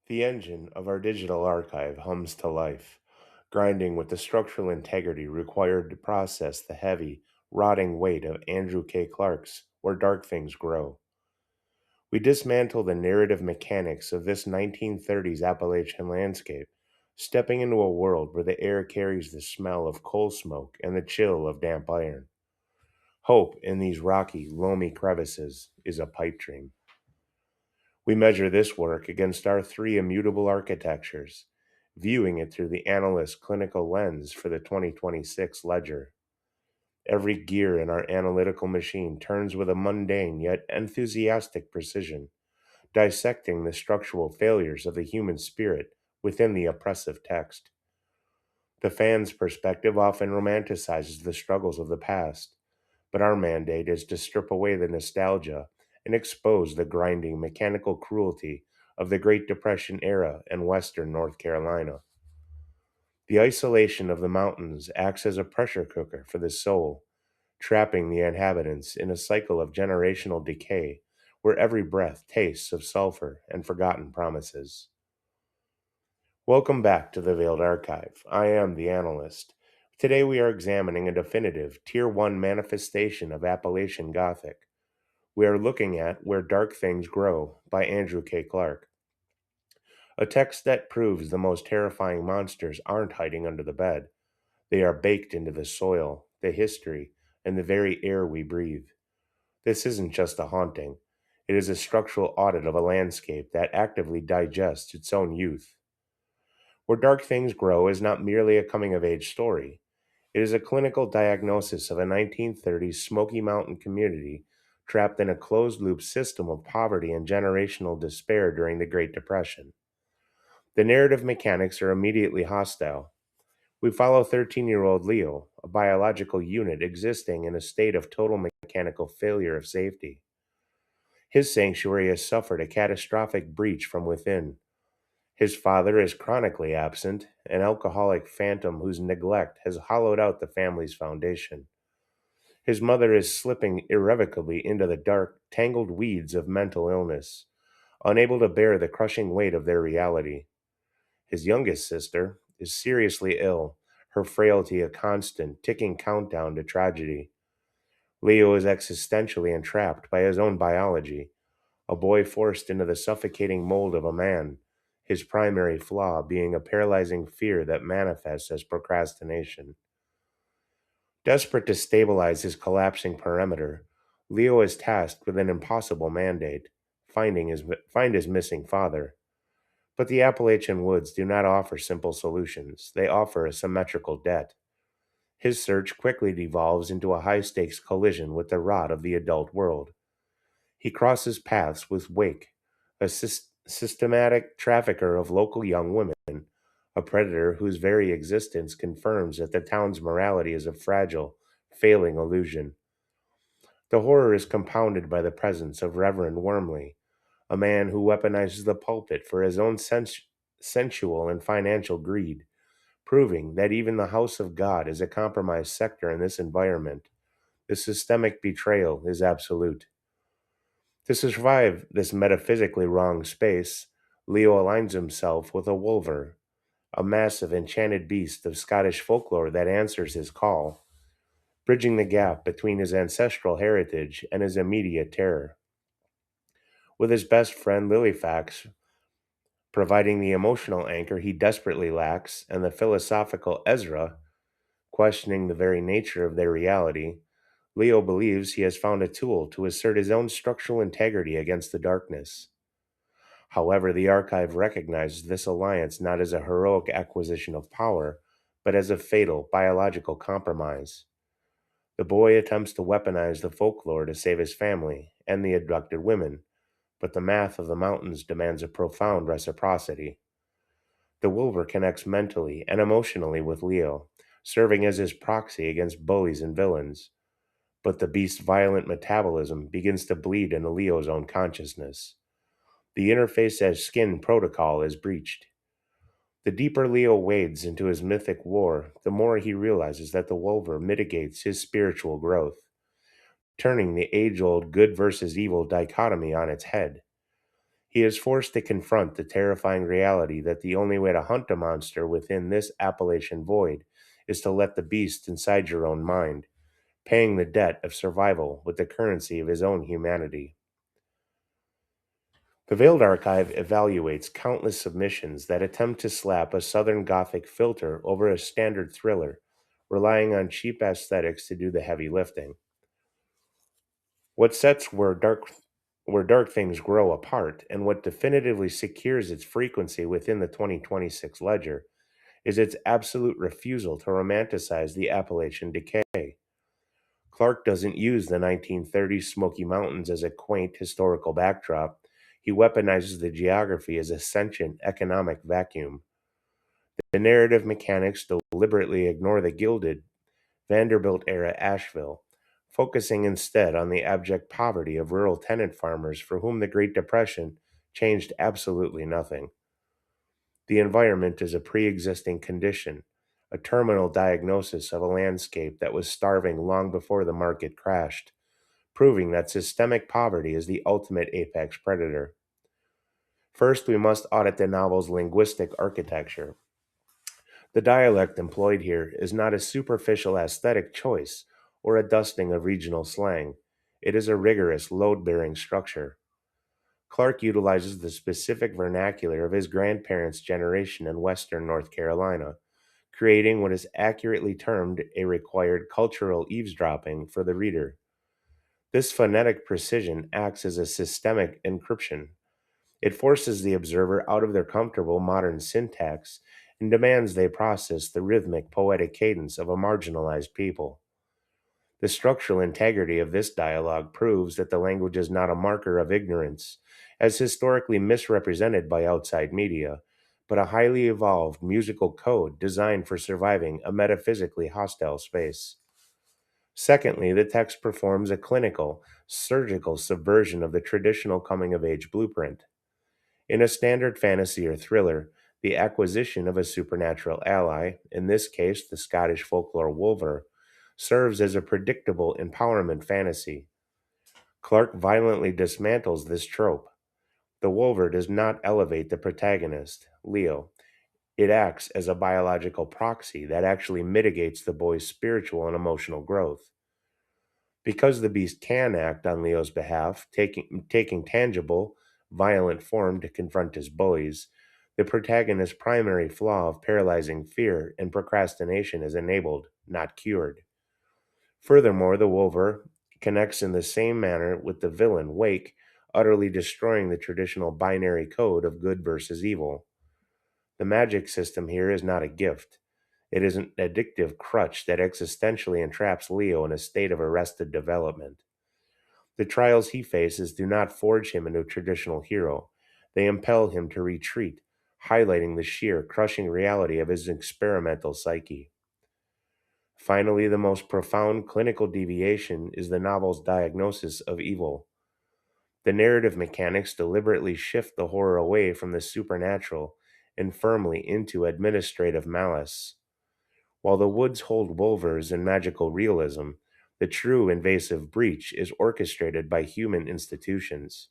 The engine of our digital archive hums to life, grinding with the structural integrity required to process the heavy, rotting weight of Andrew K. Clark's Where Dark Things Grow. We dismantle the narrative mechanics of this 1930s Appalachian landscape, stepping into a world where the air carries the smell of coal smoke and the chill of damp iron. Hope in these rocky, loamy crevices is a pipe dream. We measure this work against our three immutable architectures, viewing it through the analyst's clinical lens for the 2026 ledger. Every gear in our analytical machine turns with a mundane yet enthusiastic precision, dissecting the structural failures of the human spirit within the oppressive text. The fan's perspective often romanticizes the struggles of the past, but our mandate is to strip away the nostalgia and expose the grinding mechanical cruelty of the Great Depression era in western North Carolina. The isolation of the mountains acts as a pressure cooker for the soul, trapping the inhabitants in a cycle of generational decay where every breath tastes of sulfur and forgotten promises. Welcome back to the Veiled Archive. I am the analyst. Today we are examining a definitive Tier 1 manifestation of Appalachian Gothic. We are looking at Where Dark Things Grow by Andrew K. Clark, a text that proves the most terrifying monsters aren't hiding under the bed. They are baked into the soil, the history, and the very air we breathe. This isn't just a haunting. It is a structural audit of a landscape that actively digests its own youth. Where Dark Things Grow is not merely a coming-of-age story. It is a clinical diagnosis of a 1930s Smoky Mountain community trapped in a closed-loop system of poverty and generational despair during the Great Depression. The narrative mechanics are immediately hostile. We follow 13-year-old Leo, a biological unit existing in a state of total mechanical failure of safety. His sanctuary has suffered a catastrophic breach from within. His father is chronically absent, an alcoholic phantom whose neglect has hollowed out the family's foundation. His mother is slipping irrevocably into the dark, tangled weeds of mental illness, unable to bear the crushing weight of their reality. His youngest sister is seriously ill, her frailty a constant, ticking countdown to tragedy. Leo is existentially entrapped by his own biology, a boy forced into the suffocating mold of a man, his primary flaw being a paralyzing fear that manifests as procrastination. Desperate to stabilize his collapsing perimeter, Leo is tasked with an impossible mandate, find his missing father. But the Appalachian woods do not offer simple solutions, they offer a symmetrical debt. His search quickly devolves into a high-stakes collision with the rot of the adult world. He crosses paths with Wake, a systematic trafficker of local young women, a predator whose very existence confirms that the town's morality is a fragile, failing illusion. The horror is compounded by the presence of Reverend Wormley, a man who weaponizes the pulpit for his own sensual and financial greed, proving that even the house of God is a compromised sector in this environment. The systemic betrayal is absolute. To survive this metaphysically wrong space, Leo aligns himself with a wolver, a massive enchanted beast of Scottish folklore that answers his call, bridging the gap between his ancestral heritage and his immediate terror. With his best friend Lilyfax providing the emotional anchor he desperately lacks, and the philosophical Ezra questioning the very nature of their reality, Leo believes he has found a tool to assert his own structural integrity against the darkness. However, the archive recognizes this alliance not as a heroic acquisition of power, but as a fatal biological compromise. The boy attempts to weaponize the folklore to save his family and the abducted women, but the math of the mountains demands a profound reciprocity. The Wilbur connects mentally and emotionally with Leo, serving as his proxy against bullies and villains. But the beast's violent metabolism begins to bleed into Leo's own consciousness. The interface as skin protocol is breached. The deeper Leo wades into his mythic war, the more he realizes that the Wolver mitigates his spiritual growth. turning the age old good versus evil dichotomy on its head. He is forced to confront the terrifying reality that the only way to hunt a monster within this Appalachian void is to let the beast inside your own mind, paying the debt of survival with the currency of his own humanity. The Veiled Archive evaluates countless submissions that attempt to slap a Southern Gothic filter over a standard thriller, relying on cheap aesthetics to do the heavy lifting. What sets where dark things grow apart, and what definitively secures its frequency within the 2026 ledger, is its absolute refusal to romanticize the Appalachian decay. Clark doesn't use the 1930s Smoky Mountains as a quaint historical backdrop. He weaponizes the geography as a sentient economic vacuum. The narrative mechanics deliberately ignore the gilded Vanderbilt era Asheville, focusing instead on the abject poverty of rural tenant farmers for whom the Great Depression changed absolutely nothing. The environment is a pre existing condition, a terminal diagnosis of a landscape that was starving long before the market crashed, proving that systemic poverty is the ultimate apex predator. First, we must audit the novel's linguistic architecture. The dialect employed here is not a superficial aesthetic choice or a dusting of regional slang. It is a rigorous, load bearing structure. Clark utilizes the specific vernacular of his grandparents' generation in Western North Carolina, creating what is accurately termed a required cultural eavesdropping for the reader. This phonetic precision acts as a systemic encryption. It forces the observer out of their comfortable modern syntax and demands they process the rhythmic, poetic cadence of a marginalized people. The structural integrity of this dialogue proves that the language is not a marker of ignorance, as historically misrepresented by outside media, but a highly evolved musical code designed for surviving a metaphysically hostile space. Secondly, the text performs a clinical, surgical subversion of the traditional coming of age blueprint. In a standard fantasy or thriller, the acquisition of a supernatural ally, in this case the Scottish folklore wolver, serves as a predictable empowerment fantasy. Clark violently dismantles this trope. The wolver does not elevate the protagonist, Leo. It acts as a biological proxy that actually mitigates the boy's spiritual and emotional growth. Because the beast can act on Leo's behalf, taking tangible, violent form to confront his bullies, the protagonist's primary flaw of paralyzing fear and procrastination is enabled, not cured. Furthermore, the Wolver connects in the same manner with the villain, Wake, utterly destroying the traditional binary code of good versus evil. The magic system here is not a gift. It is an addictive crutch that existentially entraps Leo in a state of arrested development. The trials he faces do not forge him into a traditional hero. They impel him to retreat, highlighting the sheer, crushing reality of his experimental psyche. Finally, the most profound clinical deviation is the novel's diagnosis of evil. The narrative mechanics deliberately shift the horror away from the supernatural and firmly into administrative malice. While the woods hold wolvers and magical realism, the true invasive breach is orchestrated by human institutions.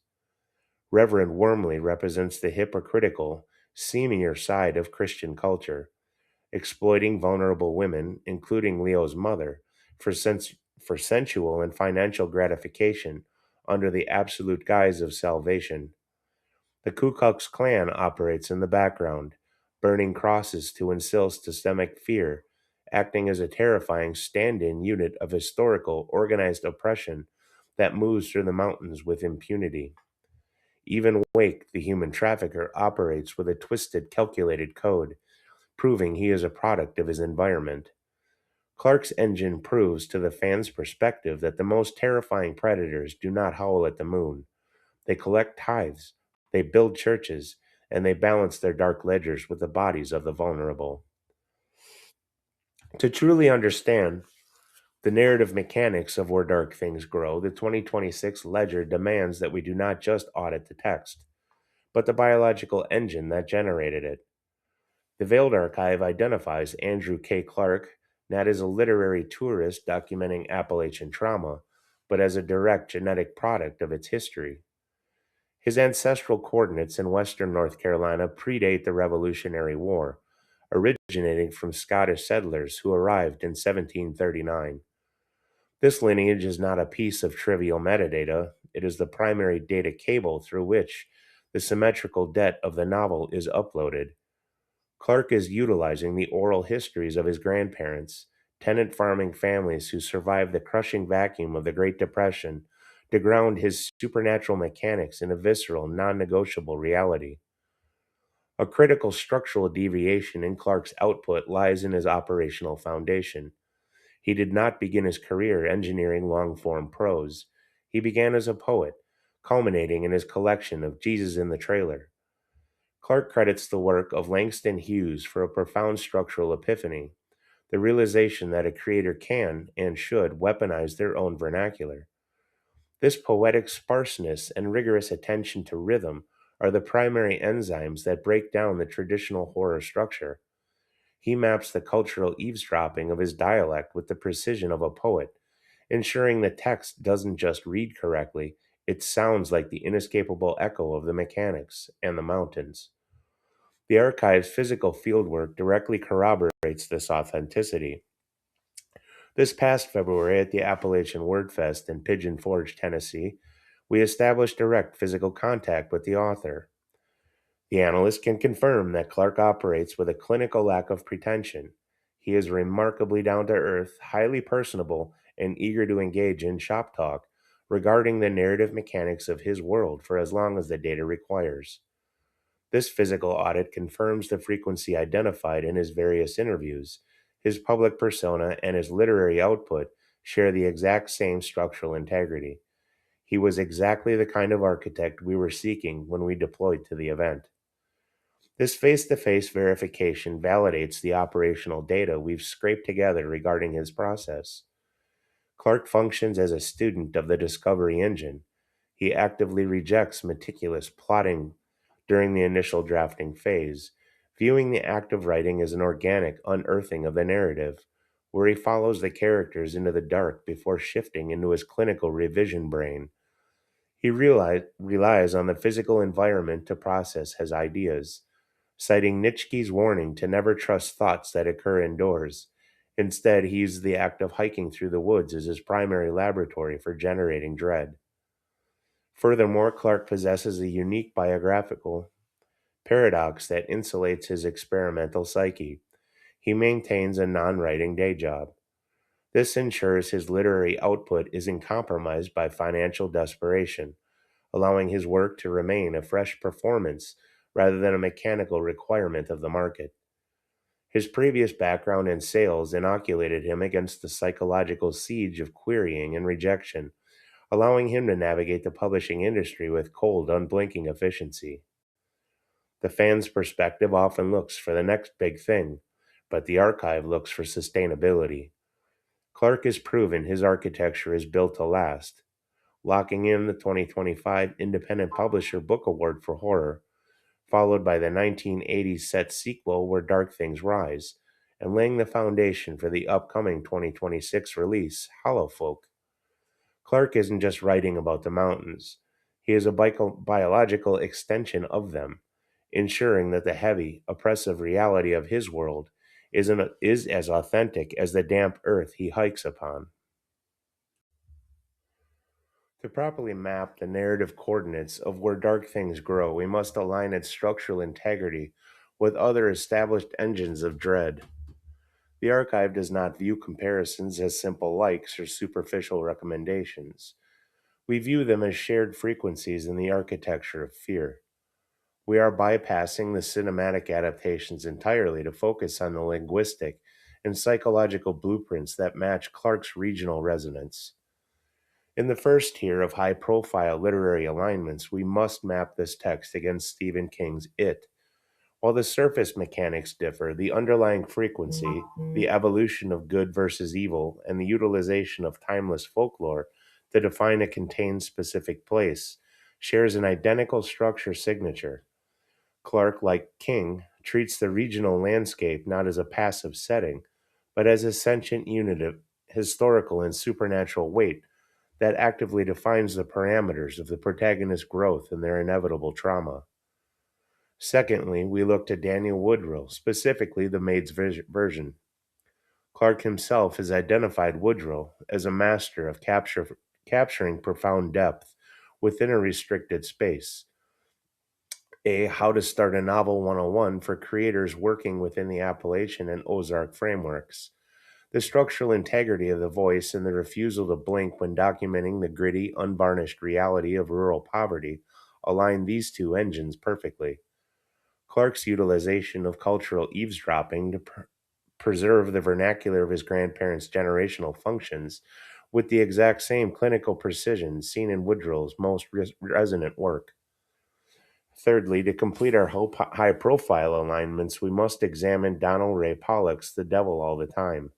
Reverend Wormley represents the hypocritical, seamier side of Christian culture, exploiting vulnerable women, including Leo's mother, for sensual and financial gratification under the absolute guise of salvation. The Ku Klux Klan operates in the background, burning crosses to instill systemic fear, acting as a terrifying stand in unit of historical, organized oppression that moves through the mountains with impunity. Even Wake, the human trafficker, operates with a twisted, calculated code, proving he is a product of his environment. Clark's engine proves to the fan's perspective that the most terrifying predators do not howl at the moon. They collect tithes, they build churches, and they balance their dark ledgers with the bodies of the vulnerable. To truly understand the narrative mechanics of Where Dark Things Grow, the 2026 ledger demands that we do not just audit the text, but the biological engine that generated it. The Veiled Archive identifies Andrew K. Clark not as a literary tourist documenting Appalachian trauma, but as a direct genetic product of its history. His ancestral coordinates in western North Carolina predate the Revolutionary War, originating from Scottish settlers who arrived in 1739. This lineage is not a piece of trivial metadata, it is the primary data cable through which the symmetrical debt of the novel is uploaded. Clark is utilizing the oral histories of his grandparents, tenant farming families who survived the crushing vacuum of the Great Depression, to ground his supernatural mechanics in a visceral, non negotiable reality. A critical structural deviation in Clark's output lies in his operational foundation. He did not begin his career engineering long form prose. He began as a poet, culminating in his collection of Jesus in the Trailer. Clark credits the work of Langston Hughes for a profound structural epiphany, the realization that a creator can and should weaponize their own vernacular. This poetic sparseness and rigorous attention to rhythm are the primary enzymes that break down the traditional horror structure. He maps the cultural eavesdropping of his dialect with the precision of a poet, ensuring the text doesn't just read correctly, it sounds like the inescapable echo of the mechanics and the mountains. The archive's physical fieldwork directly corroborates this authenticity. This past February at the Appalachian Wordfest in Pigeon Forge, Tennessee, we established direct physical contact with the author. The analyst can confirm that Clark operates with a clinical lack of pretension. He is remarkably down to earth, highly personable, and eager to engage in shop talk regarding the narrative mechanics of his world for as long as the data requires. This physical audit confirms the frequency identified in his various interviews. His public persona and his literary output share the exact same structural integrity. He was exactly the kind of architect we were seeking when we deployed to the event. This face to face verification validates the operational data we've scraped together regarding his process. Clark functions as a student of the discovery engine. He actively rejects meticulous plotting during the initial drafting phase, viewing the act of writing as an organic unearthing of the narrative, where he follows the characters into the dark before shifting into his clinical revision brain. He relies on the physical environment to process his ideas, citing Nietzsche's warning to never trust thoughts that occur indoors. Instead, he uses the act of hiking through the woods as his primary laboratory for generating dread. Furthermore, Clark possesses a unique biographical paradox that insulates his experimental psyche. He maintains a non writing day job. This ensures his literary output isn't compromised by financial desperation, allowing his work to remain a fresh performance rather than a mechanical requirement of the market. His previous background in sales inoculated him against the psychological siege of querying and rejection, allowing him to navigate the publishing industry with cold, unblinking efficiency. The fan's perspective often looks for the next big thing, but the archive looks for sustainability. Clark has proven his architecture is built to last, locking in the 2025 Independent Publisher Book Award for Horror, followed by the 1980s set sequel Where Dark Things Rise, and laying the foundation for the upcoming 2026 release, Hollow Folk. Clark isn't just writing about the mountains, he is a biological extension of them, ensuring that the heavy, oppressive reality of his world is as authentic as the damp earth he hikes upon. To properly map the narrative coordinates of where dark things grow, we must align its structural integrity with other established engines of dread. The archive does not view comparisons as simple likes or superficial recommendations. We view them as shared frequencies in the architecture of fear. We are bypassing the cinematic adaptations entirely to focus on the linguistic and psychological blueprints that match Clark's regional resonance. In the first tier of high profile literary alignments, we must map this text against Stephen King's It. While the surface mechanics differ, the underlying frequency, the evolution of good versus evil, and the utilization of timeless folklore to define a contained specific place shares an identical structure signature. Clark, like King, treats the regional landscape not as a passive setting, but as a sentient unit of historical and supernatural weight that actively defines the parameters of the protagonist's growth and their inevitable trauma. Secondly, we look to Daniel Woodrow, specifically the maid's version. Clark himself has identified Woodrow as a master of capturing profound depth within a restricted space, a How to Start a Novel 101 for creators working within the Appalachian and Ozark frameworks. The structural integrity of the voice and the refusal to blink when documenting the gritty, unvarnished reality of rural poverty align these two engines perfectly. Clark's utilization of cultural eavesdropping to preserve the vernacular of his grandparents' generational functions with the exact same clinical precision seen in Woodrow's most resonant work. Thirdly, to complete our high profile alignments, we must examine Donald Ray Pollock's The Devil All the Time.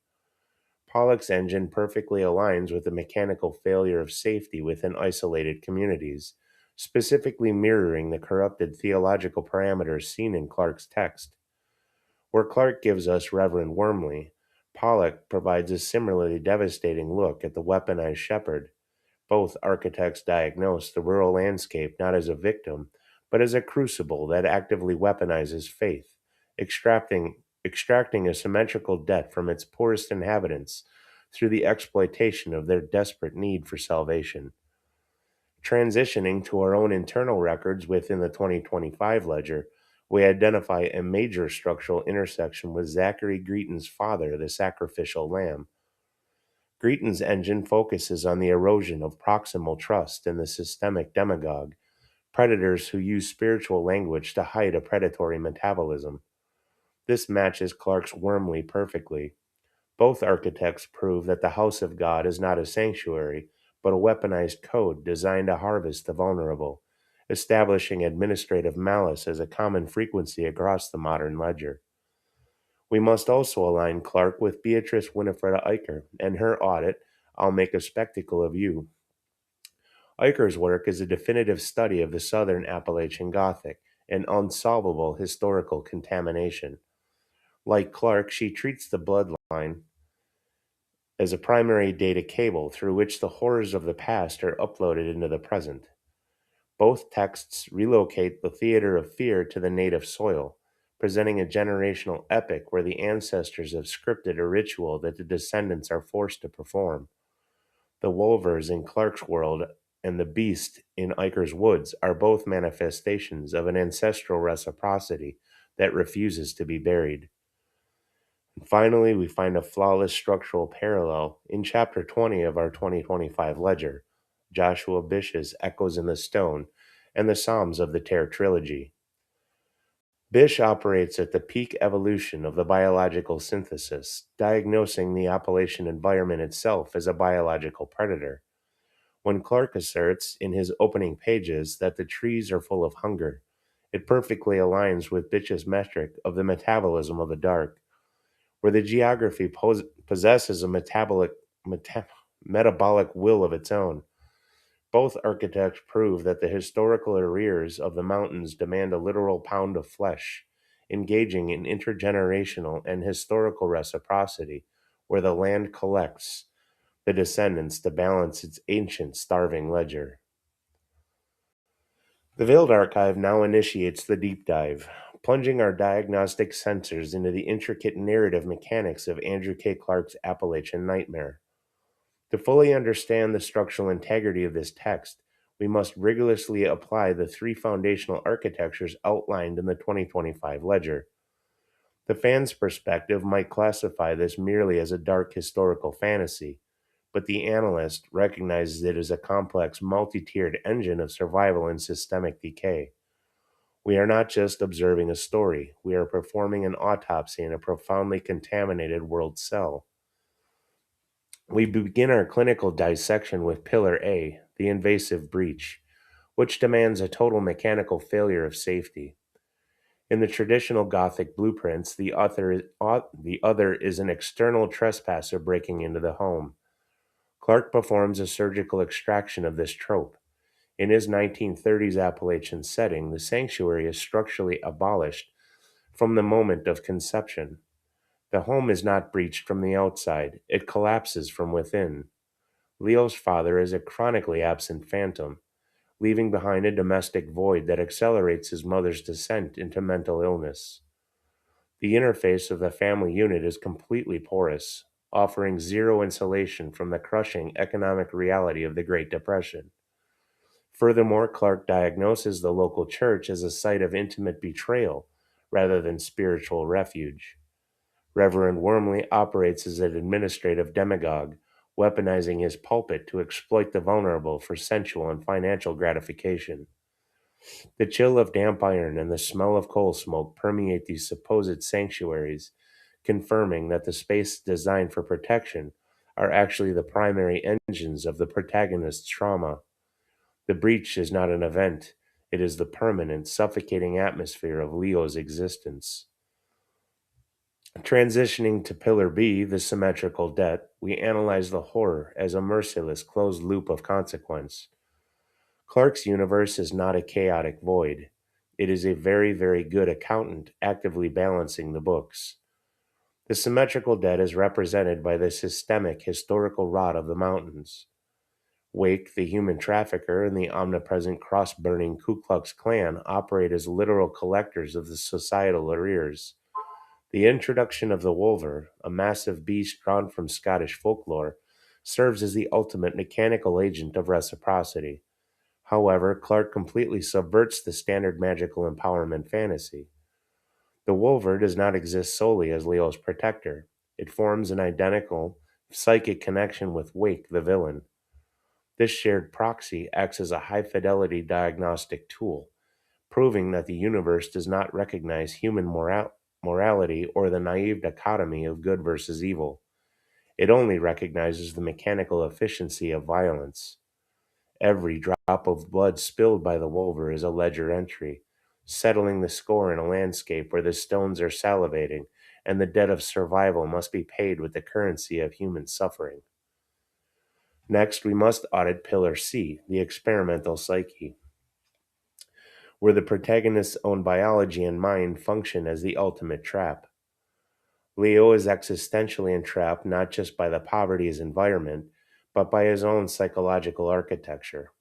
Pollock's engine perfectly aligns with the mechanical failure of safety within isolated communities, specifically mirroring the corrupted theological parameters seen in Clark's text. Where Clark gives us Reverend Wormley, Pollock provides a similarly devastating look at the weaponized shepherd. Both architects diagnose the rural landscape not as a victim, but as a crucible that actively weaponizes faith, extracting a symmetrical debt from its poorest inhabitants through the exploitation of their desperate need for salvation. Transitioning to our own internal records within the 2025 ledger, we identify a major structural intersection with Zachary Greeton's father, the sacrificial lamb. Greeton's engine focuses on the erosion of proximal trust and the systemic demagogue, predators who use spiritual language to hide a predatory metabolism. This matches Clark's Wormley perfectly. Both architects prove that the house of God is not a sanctuary, but a weaponized code designed to harvest the vulnerable, establishing administrative malice as a common frequency across the modern ledger. We must also align Clark with Beatrice Winifreda Eicher and her audit, I'll Make a Spectacle of You. Eicher's work is a definitive study of the Southern Appalachian Gothic, an unsolvable historical contamination. Like Clark, she treats the bloodline as a primary data cable through which the horrors of the past are uploaded into the present. Both texts relocate the theater of fear to the native soil, presenting a generational epic where the ancestors have scripted a ritual that the descendants are forced to perform. The Wolvers in Clark's world and the Beast in Eicher's woods are both manifestations of an ancestral reciprocity that refuses to be buried. And finally, we find a flawless structural parallel in Chapter 20 of our 2025 ledger, Joshua Bish's Echoes in the Stone, and the Psalms of the Terror Trilogy. Bish operates at the peak evolution of the biological synthesis, diagnosing the Appalachian environment itself as a biological predator. When Clark asserts in his opening pages that the trees are full of hunger, it perfectly aligns with Bish's metric of the metabolism of the dark, where the geography possesses a metabolic will of its own. Both architects prove that the historical arrears of the mountains demand a literal pound of flesh, engaging in intergenerational and historical reciprocity, where the land collects the descendants to balance its ancient starving ledger. The Veiled Archive now initiates the deep dive, plunging our diagnostic sensors into the intricate narrative mechanics of Andrew K. Clark's Appalachian Nightmare. To fully understand the structural integrity of this text, we must rigorously apply the three foundational architectures outlined in the 2025 ledger. The fan's perspective might classify this merely as a dark historical fantasy, but the analyst recognizes it as a complex, multi-tiered engine of survival and systemic decay. We are not just observing a story, we are performing an autopsy in a profoundly contaminated world cell. We begin our clinical dissection with Pillar A, the invasive breach, which demands a total mechanical failure of safety. In the traditional Gothic blueprints, the other is an external trespasser breaking into the home. Clark performs a surgical extraction of this trope. In his 1930s Appalachian setting, the sanctuary is structurally abolished from the moment of conception. The home is not breached from the outside, it collapses from within. Leo's father is a chronically absent phantom, leaving behind a domestic void that accelerates his mother's descent into mental illness. The interface of the family unit is completely porous, offering zero insulation from the crushing economic reality of the Great Depression. Furthermore, Clark diagnoses the local church as a site of intimate betrayal rather than spiritual refuge. Reverend Wormley operates as an administrative demagogue, weaponizing his pulpit to exploit the vulnerable for sensual and financial gratification. The chill of damp iron and the smell of coal smoke permeate these supposed sanctuaries, confirming that the space designed for protection are actually the primary engines of the protagonist's trauma. The breach is not an event, it is the permanent, suffocating atmosphere of Leo's existence. Transitioning to Pillar B, the symmetrical debt, we analyze the horror as a merciless closed loop of consequence. Clark's universe is not a chaotic void. It is a very, very good accountant actively balancing the books. The symmetrical debt is represented by the systemic historical rot of the mountains. Wake, the human trafficker, and the omnipresent cross-burning Ku Klux Klan operate as literal collectors of the societal arrears. The introduction of the wolver, a massive beast drawn from Scottish folklore, serves as the ultimate mechanical agent of reciprocity. However, Clark completely subverts the standard magical empowerment fantasy. The wolver does not exist solely as Leo's protector. It forms an identical psychic connection with Wake, the villain. This shared proxy acts as a high-fidelity diagnostic tool, proving that the universe does not recognize human morality or the naive dichotomy of good versus evil. It only recognizes the mechanical efficiency of violence. Every drop of blood spilled by the wolver is a ledger entry, settling the score in a landscape where the stones are salivating, and the debt of survival must be paid with the currency of human suffering. Next, we must audit Pillar C, the experimental psyche, where the protagonist's own biology and mind function as the ultimate trap. Leo is existentially entrapped not just by the poverty of his environment, but by his own psychological architecture.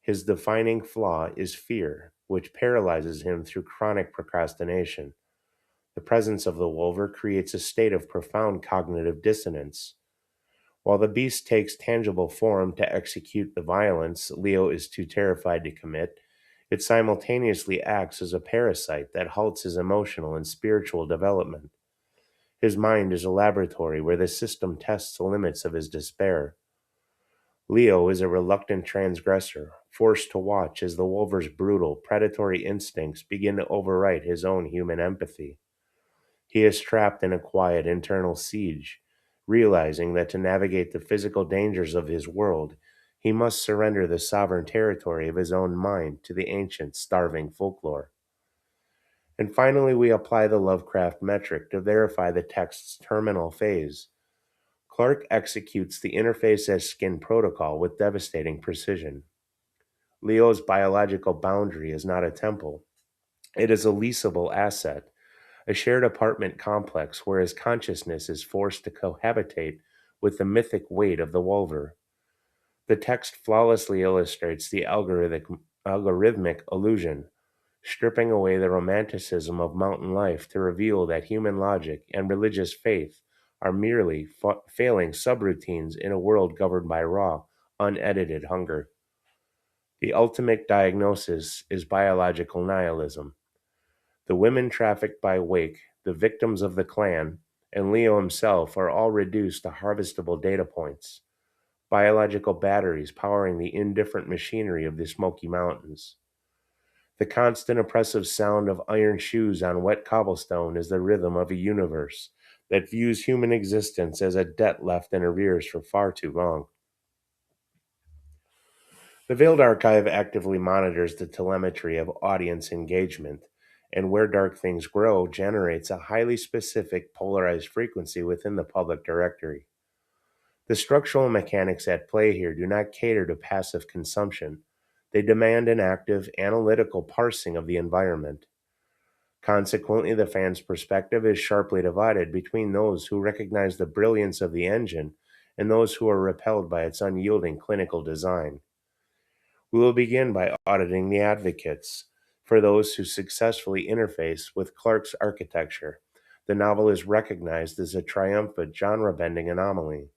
His defining flaw is fear, which paralyzes him through chronic procrastination. The presence of the wolver creates a state of profound cognitive dissonance. While the beast takes tangible form to execute the violence Leo is too terrified to commit, it simultaneously acts as a parasite that halts his emotional and spiritual development. His mind is a laboratory where the system tests the limits of his despair. Leo is a reluctant transgressor, forced to watch as the wolver's brutal, predatory instincts begin to overwrite his own human empathy. He is trapped in a quiet internal siege, realizing that to navigate the physical dangers of his world, he must surrender the sovereign territory of his own mind to the ancient, starving folklore. And finally, we apply the Lovecraft metric to verify the text's terminal phase. Clark executes the interface as skin protocol with devastating precision. Leo's biological boundary is not a temple. It is a leasable asset, a shared apartment complex where his consciousness is forced to cohabitate with the mythic weight of the wolver. The text flawlessly illustrates the algorithmic illusion, stripping away the romanticism of mountain life to reveal that human logic and religious faith are merely failing subroutines in a world governed by raw, unedited hunger. The ultimate diagnosis is biological nihilism. The women trafficked by Wake, the victims of the Klan, and Leo himself are all reduced to harvestable data points, biological batteries powering the indifferent machinery of the Smoky Mountains. The constant oppressive sound of iron shoes on wet cobblestone is the rhythm of a universe that views human existence as a debt left in arrears for far too long. The Veiled Archive actively monitors the telemetry of audience engagement, and Where Dark Things Grow generates a highly specific polarized frequency within the public directory. The structural mechanics at play here do not cater to passive consumption. They demand an active, analytical parsing of the environment. Consequently, the fan's perspective is sharply divided between those who recognize the brilliance of the engine and those who are repelled by its unyielding clinical design. We will begin by auditing the advocates. For those who successfully interface with Clarke's architecture, the novel is recognized as a triumphant genre bending anomaly.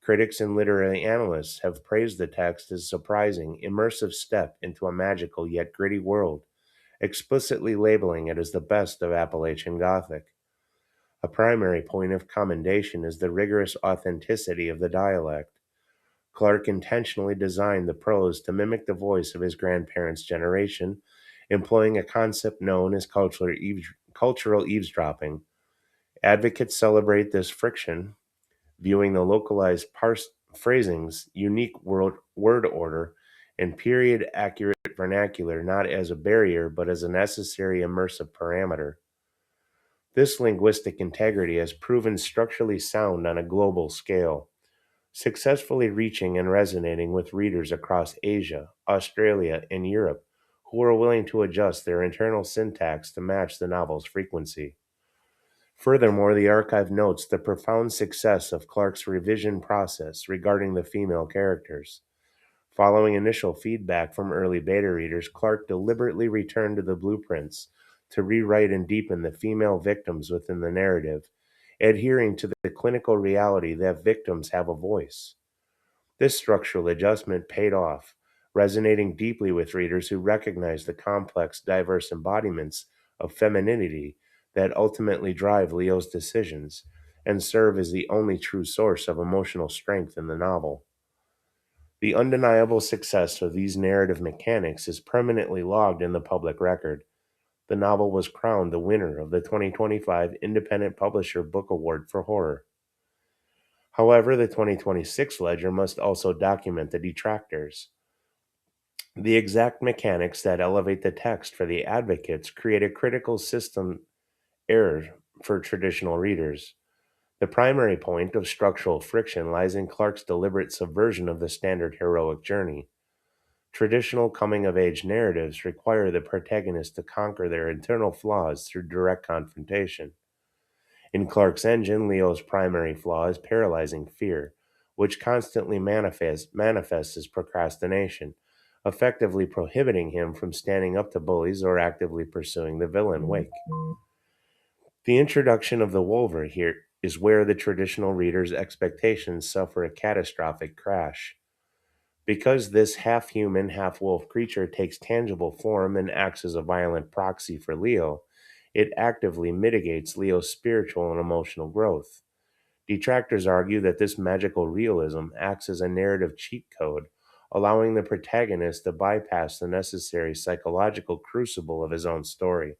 Critics and literary analysts have praised the text as a surprising, immersive step into a magical yet gritty world, explicitly labeling it as the best of Appalachian Gothic. A primary point of commendation is the rigorous authenticity of the dialect. Clarke intentionally designed the prose to mimic the voice of his grandparents' generation, employing a concept known as cultural eavesdropping. Advocates celebrate this friction, viewing the localized phrasings, unique word order, and period accurate vernacular not as a barrier but as a necessary immersive parameter. This linguistic integrity has proven structurally sound on a global scale, successfully reaching and resonating with readers across Asia, Australia, and Europe who are willing to adjust their internal syntax to match the novel's frequency. Furthermore, the archive notes the profound success of Clarke's revision process regarding the female characters. Following initial feedback from early beta readers, Clarke deliberately returned to the blueprints to rewrite and deepen the female victims within the narrative, adhering to the clinical reality that victims have a voice. This structural adjustment paid off, resonating deeply with readers who recognize the complex, diverse embodiments of femininity that ultimately drive Leo's decisions and serve as the only true source of emotional strength in the novel. The undeniable success of these narrative mechanics is permanently logged in the public record. The novel was crowned the winner of the 2025 Independent Publisher Book Award for Horror. However, the 2026 ledger must also document the detractors. The exact mechanics that elevate the text for the advocates create a critical system error for traditional readers. The primary point of structural friction lies in Clarke's deliberate subversion of the standard heroic journey. Traditional coming of age narratives require the protagonist to conquer their internal flaws through direct confrontation. In Clarke's engine, Leo's primary flaw is paralyzing fear, which constantly manifests as procrastination, effectively prohibiting him from standing up to bullies or actively pursuing the villain Wake. The introduction of the Wolver here is where the traditional reader's expectations suffer a catastrophic crash. Because this half human, half wolf creature takes tangible form and acts as a violent proxy for Leo, it actively mitigates Leo's spiritual and emotional growth. Detractors argue that this magical realism acts as a narrative cheat code, allowing the protagonist to bypass the necessary psychological crucible of his own story.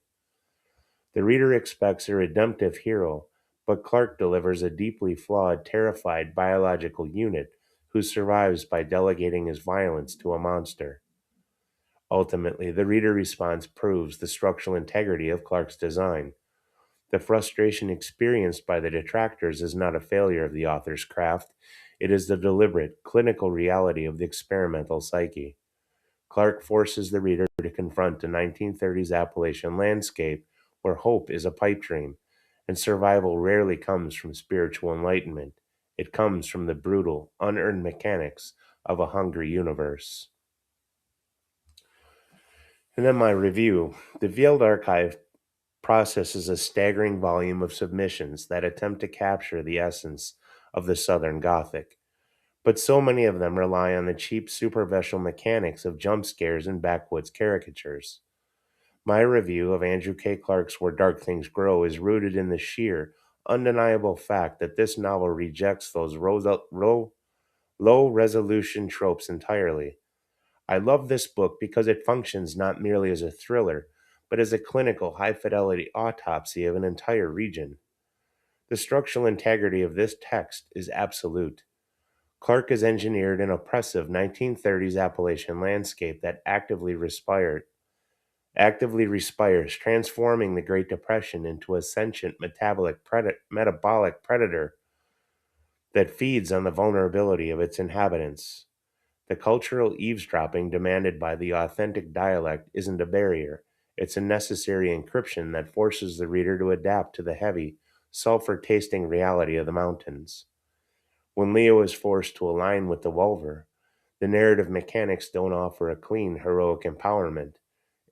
The reader expects a redemptive hero, but Clarke delivers a deeply flawed, terrified biological unit who survives by delegating his violence to a monster. Ultimately, the reader response proves the structural integrity of Clarke's design. The frustration experienced by the detractors is not a failure of the author's craft, it is the deliberate, clinical reality of the experimental psyche. Clarke forces the reader to confront a 1930s Appalachian landscape where hope is a pipe dream, and survival rarely comes from spiritual enlightenment. It comes from the brutal, unearned mechanics of a hungry universe. And then my review. The Veiled Archive processes a staggering volume of submissions that attempt to capture the essence of the Southern Gothic, but so many of them rely on the cheap superficial mechanics of jump scares and backwoods caricatures. My review of Andrew K. Clarke's Where Dark Things Grow is rooted in the sheer, undeniable fact that this novel rejects those low resolution tropes entirely. I love this book because it functions not merely as a thriller, but as a clinical, high fidelity autopsy of an entire region. The structural integrity of this text is absolute. Clarke has engineered an oppressive 1930s Appalachian landscape that actively respires, transforming the Great Depression into a sentient metabolic predator that feeds on the vulnerability of its inhabitants. The cultural eavesdropping demanded by the authentic dialect isn't a barrier, it's a necessary encryption that forces the reader to adapt to the heavy, sulfur tasting reality of the mountains. When Leo is forced to align with the Wolver, the narrative mechanics don't offer a clean, heroic empowerment.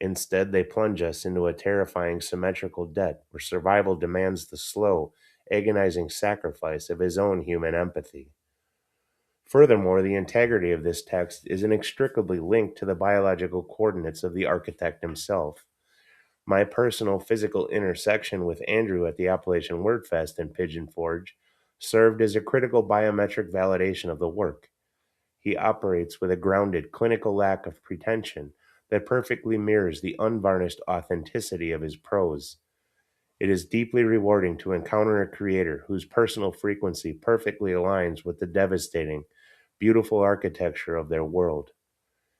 Instead, they plunge us into a terrifying symmetrical debt where survival demands the slow, agonizing sacrifice of his own human empathy. Furthermore, the integrity of this text is inextricably linked to the biological coordinates of the architect himself. My personal physical intersection with Andrew at the Appalachian Wordfest in Pigeon Forge served as a critical biometric validation of the work. He operates with a grounded, clinical lack of pretension that perfectly mirrors the unvarnished authenticity of his prose. It is deeply rewarding to encounter a creator whose personal frequency perfectly aligns with the devastating, beautiful architecture of their world.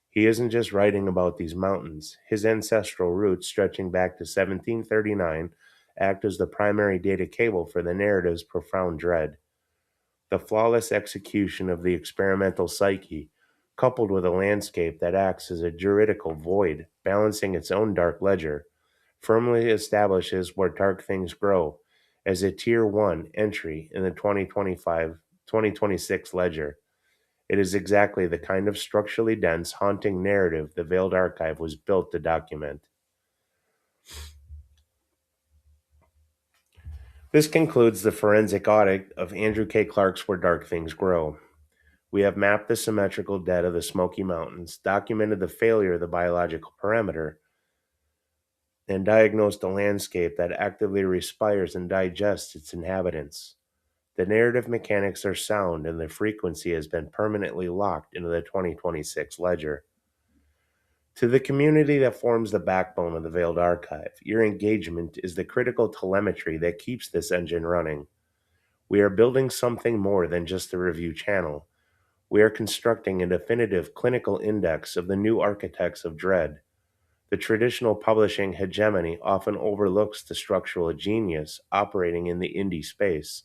He isn't just writing about these mountains. His ancestral roots, stretching back to 1739, act as the primary data cable for the narrative's profound dread. The flawless execution of the experimental psyche, coupled with a landscape that acts as a juridical void, balancing its own dark ledger, firmly establishes where dark things grow as a Tier 1 entry in the 2025-2026 ledger. It is exactly the kind of structurally dense, haunting narrative the Veiled Archive was built to document. This concludes the forensic audit of Andrew K. Clark's Where Dark Things Grow. We have mapped the symmetrical debt of the Smoky Mountains, documented the failure of the biological parameter, and diagnosed a landscape that actively respires and digests its inhabitants. The narrative mechanics are sound, and the frequency has been permanently locked into the 2026 ledger. To the community that forms the backbone of the Veiled Archive, your engagement is the critical telemetry that keeps this engine running. We are building something more than just a review channel. We are constructing a definitive clinical index of the new architects of dread. The traditional publishing hegemony often overlooks the structural genius operating in the indie space,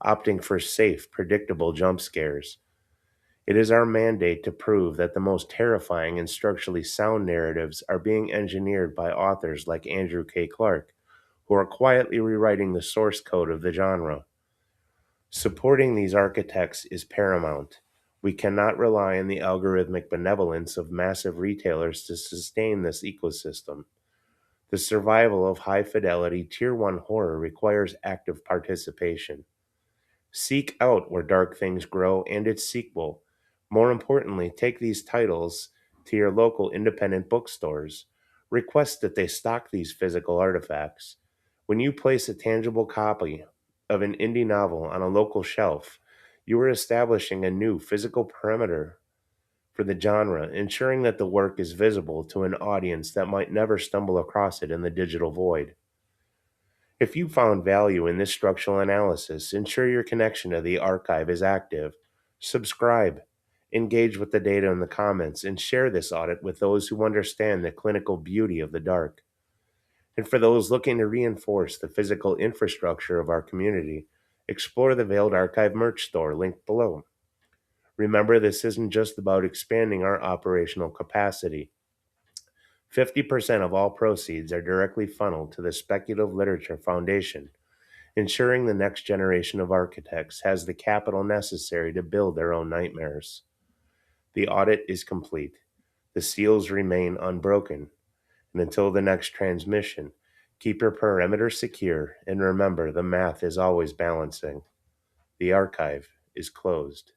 opting for safe, predictable jump scares. It is our mandate to prove that the most terrifying and structurally sound narratives are being engineered by authors like Andrew K. Clark, who are quietly rewriting the source code of the genre. Supporting these architects is paramount. We cannot rely on the algorithmic benevolence of massive retailers to sustain this ecosystem. The survival of high-fidelity Tier 1 horror requires active participation. Seek out Where Dark Things Grow and its sequel. More importantly, take these titles to your local independent bookstores. Request that they stock these physical artifacts. When you place a tangible copy of an indie novel on a local shelf, you are establishing a new physical perimeter for the genre, ensuring that the work is visible to an audience that might never stumble across it in the digital void. If you found value in this structural analysis, ensure your connection to the archive is active. Subscribe, engage with the data in the comments, and share this audit with those who understand the clinical beauty of the dark. And for those looking to reinforce the physical infrastructure of our community, explore the Veiled Archive merch store linked below. Remember, this isn't just about expanding our operational capacity. 50% of all proceeds are directly funneled to the Speculative Literature Foundation, ensuring the next generation of architects has the capital necessary to build their own nightmares. The audit is complete. The seals remain unbroken. And until the next transmission, keep your perimeter secure and remember the math is always balancing. The archive is closed.